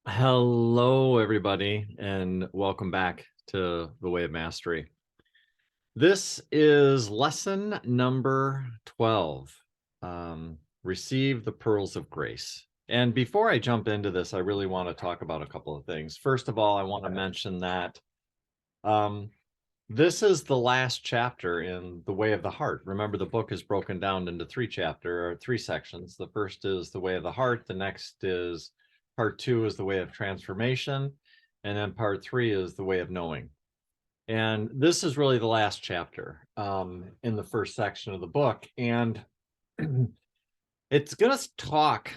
Hello, everybody, and welcome back to the Way of Mastery. This is lesson number 12, Receive the Pearls of Grace. And before I jump into this, I really want to talk about a couple of things. First of all, I want to mention that um, this is the last chapter in The Way of the Heart. Remember, the book is broken down into three sections. The first is The Way of the Heart. The next is part 2 is The Way of Transformation. And then part 3 is The Way of Knowing. And this is really the last chapter in the first section of the book. And it's going to talk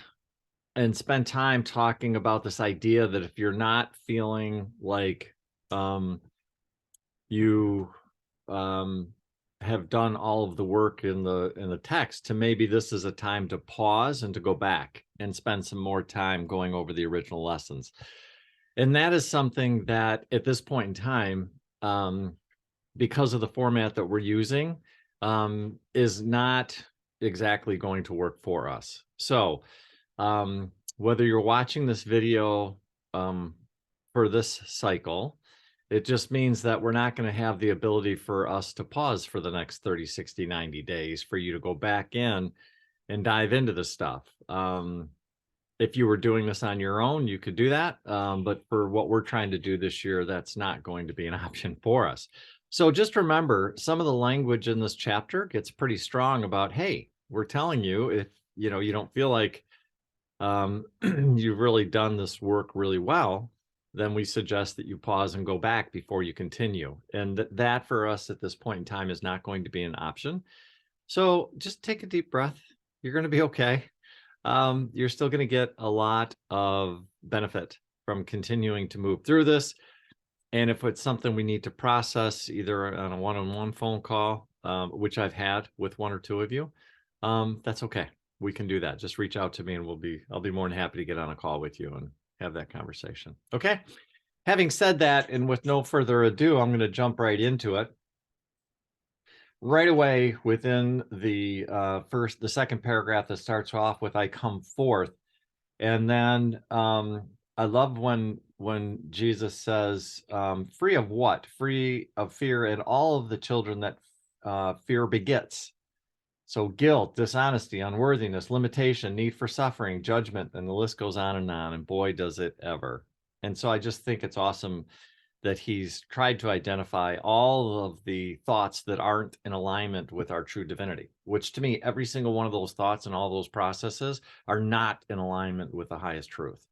and spend time talking about this idea that if you're not feeling like you have done all of the work in the text, to maybe this is a time to pause and to go back and spend some more time going over the original lessons. And that is something that at this point in time, because of the format that we're using, is not exactly going to work for us. So whether you're watching this video for this cycle, it just means that we're not going to have the ability for us to pause for the next 30, 60, 90 days for you to go back in and dive into the stuff. If you were doing this on your own, you could do that. But for what we're trying to do this year, that's not going to be an option for us. So just remember, some of the language in this chapter gets pretty strong about, hey, we're telling you, if you don't feel like you've really done this work really well, then we suggest that you pause and go back before you continue. And that for us at this point in time is not going to be an option. So just take a deep breath. You're going to be okay. You're still going to get a lot of benefit from continuing to move through this. And if it's something we need to process, either on a one-on-one phone call, which I've had with one or two of you, that's okay. We can do that. Just reach out to me and I'll be more than happy to get on a call with you and have that conversation. Okay. Having said that, and with no further ado, I'm going to jump right into it. Right away within the second paragraph that starts off with "I come forth," and then I love when Jesus says, "Free of what? Free of fear, and all of the children that fear begets." So guilt, dishonesty, unworthiness, limitation, need for suffering, judgment, and the list goes on. And boy, does it ever. And so I just think it's awesome that he's tried to identify all of the thoughts that aren't in alignment with our true divinity, which to me, every single one of those thoughts and all those processes are not in alignment with the highest truth.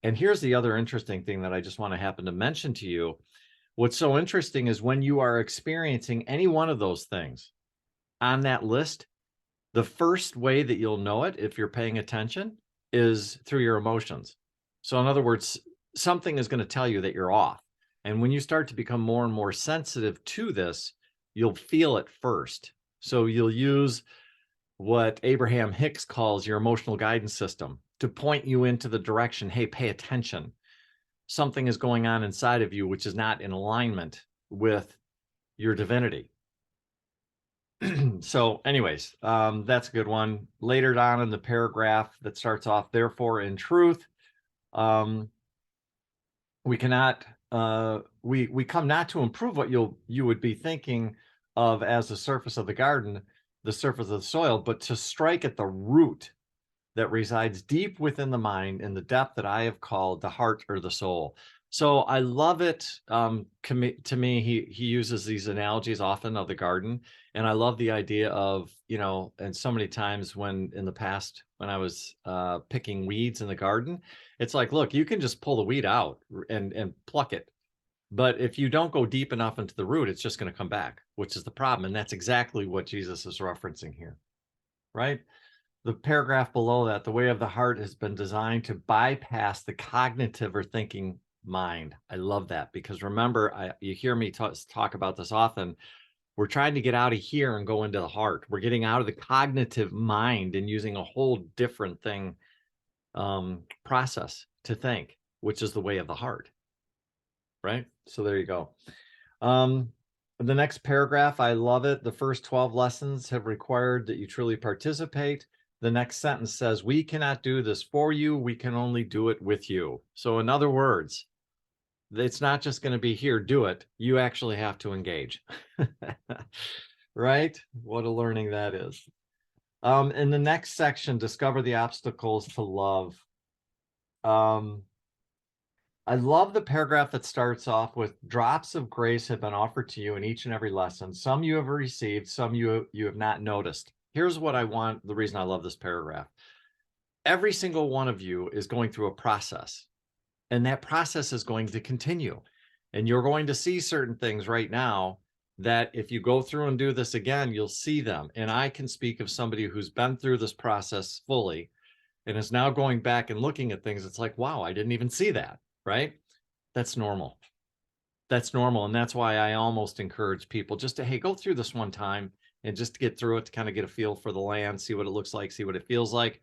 And here's the other interesting thing that I just want to happen to mention to you. What's so interesting is when you are experiencing any one of those things on that list, the first way that you'll know it, if you're paying attention, is through your emotions. So in other words, something is going to tell you that you're off. And when you start to become more and more sensitive to this, you'll feel it first. So you'll use what Abraham Hicks calls your emotional guidance system to point you into the direction, hey, pay attention. Something is going on inside of you which is not in alignment with your divinity. So anyways, that's a good one. Later on in the paragraph that starts off, therefore, in truth, we cannot, we come not to improve what you would be thinking of as the surface of the garden, the surface of the soil, but to strike at the root that resides deep within the mind in the depth that I have called the heart or the soul. So I love it. To me, he uses these analogies often of the garden, and I love the idea of, and so many times when in the past when I was picking weeds in the garden, it's like, look, you can just pull the weed out and pluck it, but if you don't go deep enough into the root, it's just going to come back, which is the problem, and that's exactly what Jesus is referencing here, right? The paragraph below that, the way of the heart has been designed to bypass the cognitive or thinking mind. I love that because remember, you hear me talk about this often. We're trying to get out of here and go into the heart. We're getting out of the cognitive mind and using a whole different thing, process to think, which is the way of the heart. Right? So there you go. The next paragraph, I love it. The first 12 lessons have required that you truly participate. the next sentence says, we cannot do this for you. We can only do it with you. So in other words, it's not just going to be here, do it. You actually have to engage. Right? What a learning that is. In the next section, discover the obstacles to love. I love the paragraph that starts off with drops of grace have been offered to you in each and every lesson. Some you have received, some you have not noticed. Here's what I want, the reason I love this paragraph. Every single one of you is going through a process, and that process is going to continue. And you're going to see certain things right now that if you go through and do this again, you'll see them. And I can speak of somebody who's been through this process fully and is now going back and looking at things. It's like, wow, I didn't even see that, right? That's normal. That's normal. And that's why I almost encourage people just to, hey, go through this one time and just to get through it, to kind of get a feel for the land, see what it looks like, see what it feels like.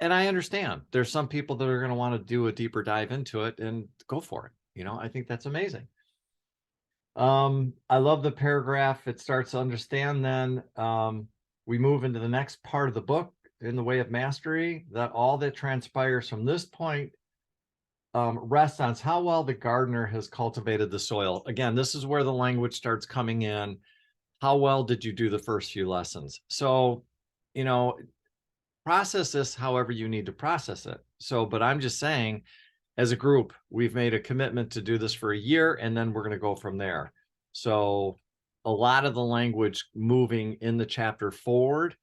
And I understand there's some people that are going to want to do a deeper dive into it, and go for it. You know, I think that's amazing. I love the paragraph. It starts to understand then. We move into the next part of the book, in the way of mastery, that all that transpires from this point rests on how well the gardener has cultivated the soil. Again, this is where the language starts coming in. How well did you do the first few lessons? So, you know, process this however you need to process it. So, but I'm just saying, as a group, we've made a commitment to do this for a year, and then we're going to go from there. So a lot of the language moving in the chapter forward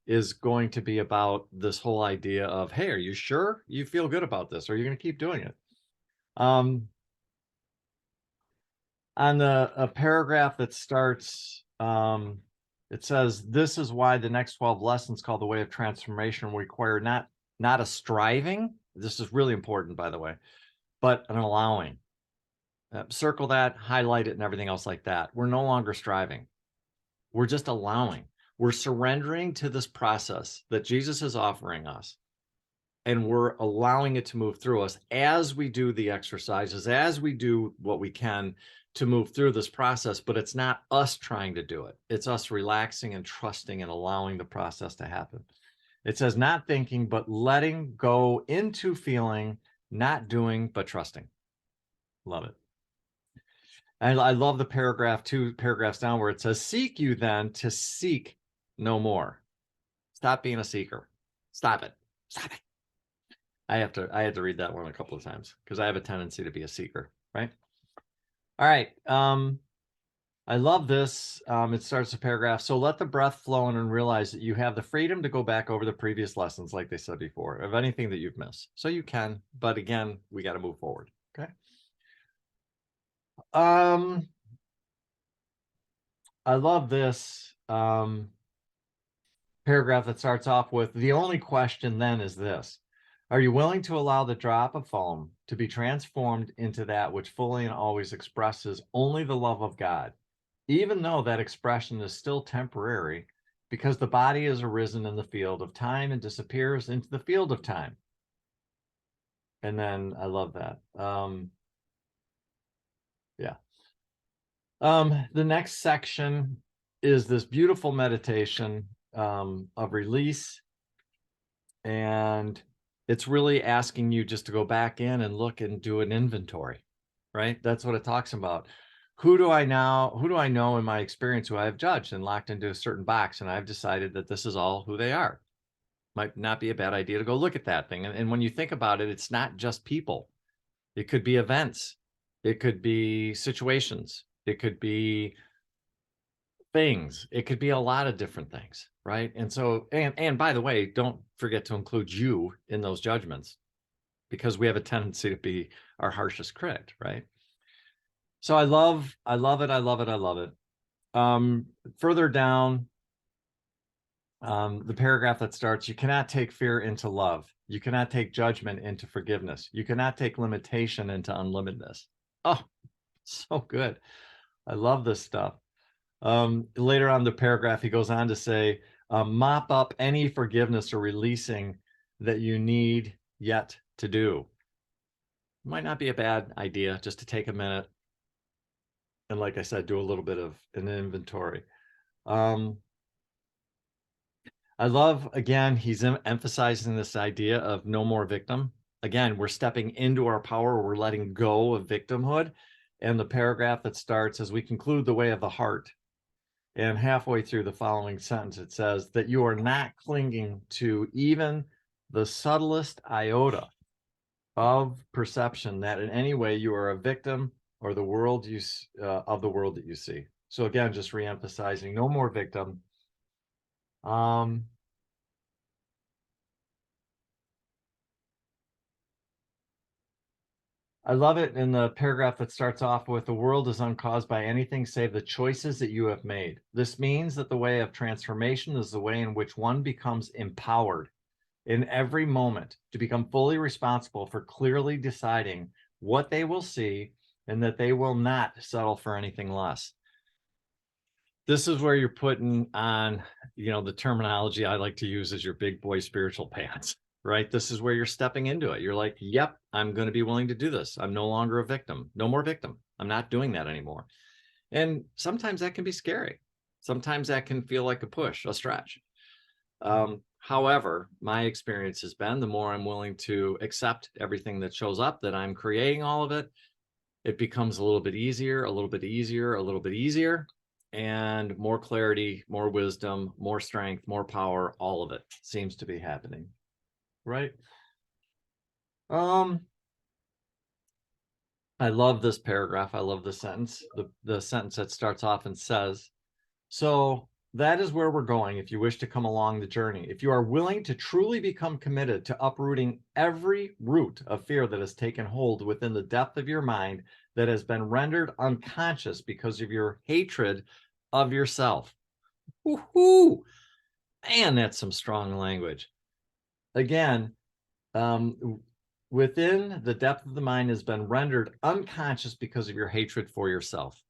is going to be about this whole idea of, hey, are you sure you feel good about this? Or are you going to keep doing it? On a paragraph that starts, it says, this is why the next 12 lessons, called the way of transformation, require not a striving. This is really important, by the way, but an allowing. Circle that, highlight it, and everything else like that. We're no longer striving. We're just allowing. We're surrendering to this process that Jesus is offering us, and we're allowing it to move through us as we do the exercises, as we do what we can to move through this process. But it's not us trying to do it. It's us relaxing and trusting and allowing the process to happen. It says, not thinking, but letting go into feeling, not doing, but trusting. Love it. And I love the paragraph, 2 paragraphs down, where it says, seek you then to seek no more. Stop being a seeker. Stop it. Stop it. I had to read that one a couple of times because I have a tendency to be a seeker, right? All right. I love this. It starts the paragraph. So let the breath flow in and realize that you have the freedom to go back over the previous lessons, like they said before, of anything that you've missed. So you can, but again, we got to move forward. Okay. I love this paragraph that starts off with, the only question then is this: are you willing to allow the drop of foam to be transformed into that which fully and always expresses only the love of God, even though that expression is still temporary, because the body is arisen in the field of time and disappears into the field of time? And then I love that. Yeah. The next section is this beautiful meditation of release. And it's really asking you just to go back in and look and do an inventory, right? That's what it talks about. Who do I know in my experience who I have judged and locked into a certain box, and I've decided that this is all who they are? Might not be a bad idea to go look at that thing. And when you think about it, it's not just people. It could be events. It could be situations. It could be things. It could be a lot of different things, right? And so, and by the way, don't forget to include you in those judgments, because we have a tendency to be our harshest critic, right? So I love it. Further down, the paragraph that starts, you cannot take fear into love. You cannot take judgment into forgiveness. You cannot take limitation into unlimitedness. Oh, so good. I love this stuff. Later on in the paragraph, he goes on to say, mop up any forgiveness or releasing that you need yet to do. Might not be a bad idea just to take a minute and, like I said, do a little bit of an inventory. I love, again, he's emphasizing this idea of no more victim. Again, we're stepping into our power. We're letting go of victimhood. And the paragraph that starts, as we conclude the way of the heart, and halfway through the following sentence, it says that you are not clinging to even the subtlest iota of perception that in any way you are a victim or the world of the world that you see. So again, just reemphasizing no more victim. I love it in the paragraph that starts off with the world is uncaused by anything save the choices that you have made. This means that the way of transformation is the way in which one becomes empowered in every moment to become fully responsible for clearly deciding what they will see and that they will not settle for anything less. This is where you're putting on, the terminology I like to use is your big boy spiritual pants, right? This is where you're stepping into it. You're like, yep, I'm going to be willing to do this. I'm no longer a victim. No more victim. I'm not doing that anymore. And sometimes that can be scary. Sometimes that can feel like a push, a stretch. However, my experience has been the more I'm willing to accept everything that shows up, that I'm creating all of it, it becomes a little bit easier, a little bit easier, a little bit easier, and more clarity, more wisdom, more strength, more power, all of it seems to be happening, right? I love this paragraph. I love the sentence, the sentence that starts off and says, so that is where we're going if you wish to come along the journey. If you are willing to truly become committed to uprooting every root of fear that has taken hold within the depth of your mind that has been rendered unconscious because of your hatred of yourself. Woohoo! Man, that's some strong language. Again, within the depth of the mind has been rendered unconscious because of your hatred for yourself.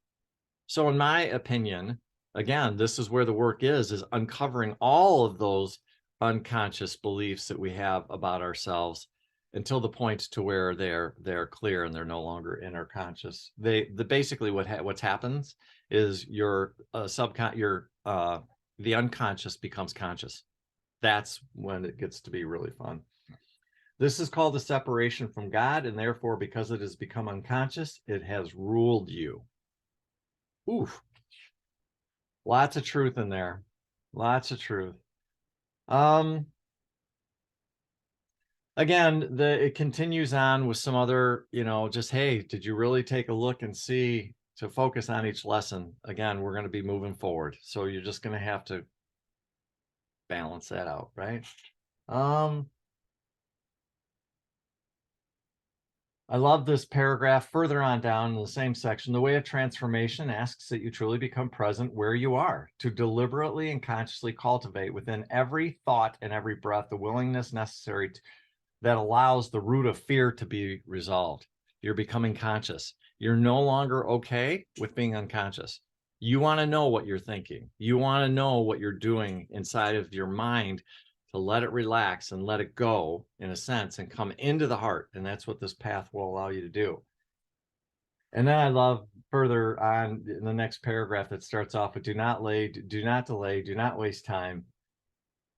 So in my opinion, again, this is where the work is uncovering all of those unconscious beliefs that we have about ourselves until the point to where they're clear and they're no longer in our conscious. Basically what happens is your the unconscious becomes conscious. That's when it gets to be really fun. This is called the separation from God, and therefore, because it has become unconscious, it has ruled you. Oof. Lots of truth in there. Lots of truth. Again, it continues on with some other, just, hey, did you really take a look and see to focus on each lesson? Again, we're going to be moving forward. So you're just going to have to balance that out, right? I love this paragraph further on down in the same section. The way of transformation asks that you truly become present where you are, to deliberately and consciously cultivate within every thought and every breath the willingness necessary that allows the root of fear to be resolved. You're becoming conscious. You're no longer okay with being unconscious. You want to know what you're thinking. You want to know what you're doing inside of your mind to let it relax and let it go in a sense and come into the heart. And that's what this path will allow you to do. And then I love further on in the next paragraph that starts off with do not delay, do not waste time.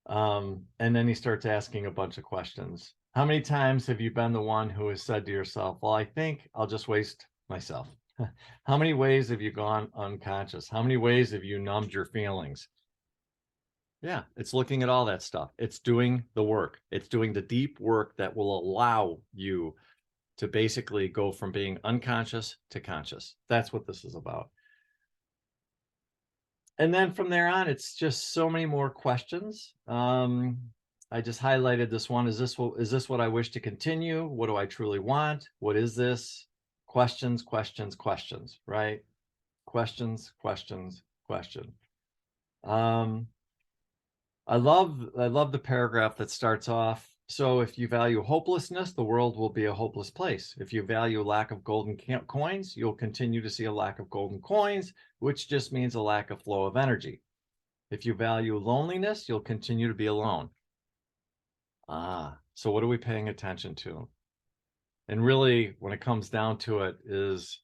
And then he starts asking a bunch of questions. How many times have you been the one who has said to yourself, well, I think I'll just waste myself? How many ways have you gone unconscious? How many ways have you numbed your feelings? Yeah, it's looking at all that stuff. It's doing the work. It's doing the deep work that will allow you to basically go from being unconscious to conscious. That's what this is about. And then from there on, it's just so many more questions. I just highlighted this one. Is this what I wish to continue? What do I truly want? What is this? Questions, questions, questions, right? Questions, questions, question. I love the paragraph that starts off. So if you value hopelessness, the world will be a hopeless place. If you value lack of golden coins, you'll continue to see a lack of golden coins, which just means a lack of flow of energy. If you value loneliness, you'll continue to be alone. So what are we paying attention to? And really, when it comes down to it, is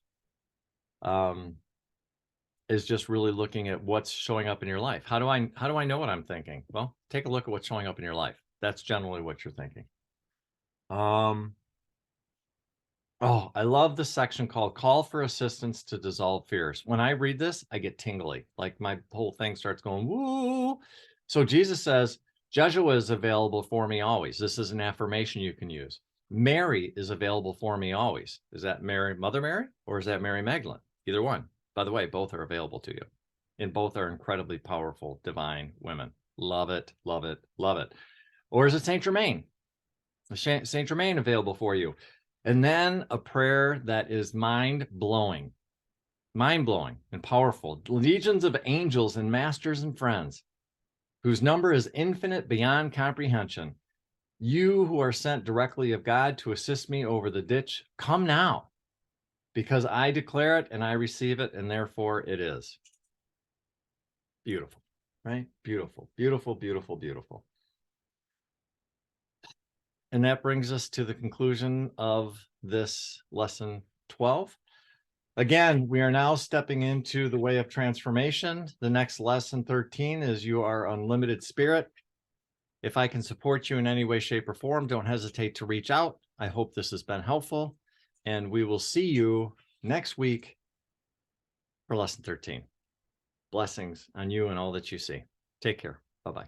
is just really looking at what's showing up in your life. How do I know what I'm thinking? Well, take a look at what's showing up in your life. That's generally what you're thinking. Oh, I love the section called Call for Assistance to Dissolve Fears. When I read this, I get tingly. Like my whole thing starts going, woo. So Jesus says, Jeshua is available for me always. This is an affirmation you can use. Mary is available for me always. Is that Mary, Mother Mary, or is that Mary Magdalene? Either one. By the way, both are available to you. And both are incredibly powerful, divine women. Love it, love it, love it. Or is it Saint Germain? Saint Germain available for you. And then a prayer that is mind-blowing and powerful. Legions of angels and masters and friends, whose number is infinite beyond comprehension. You who are sent directly of God to assist me over the ditch, come now, because I declare it and I receive it, and therefore it is. Beautiful, right? Beautiful, beautiful, beautiful, beautiful. And that brings us to the conclusion of this lesson 12. Again, we are now stepping into the way of transformation. The next lesson 13 is you are unlimited spirit. If I can support you in any way, shape, or form, don't hesitate to reach out. I hope this has been helpful, and we will see you next week for lesson 13. Blessings on you and all that you see. Take care. Bye-bye.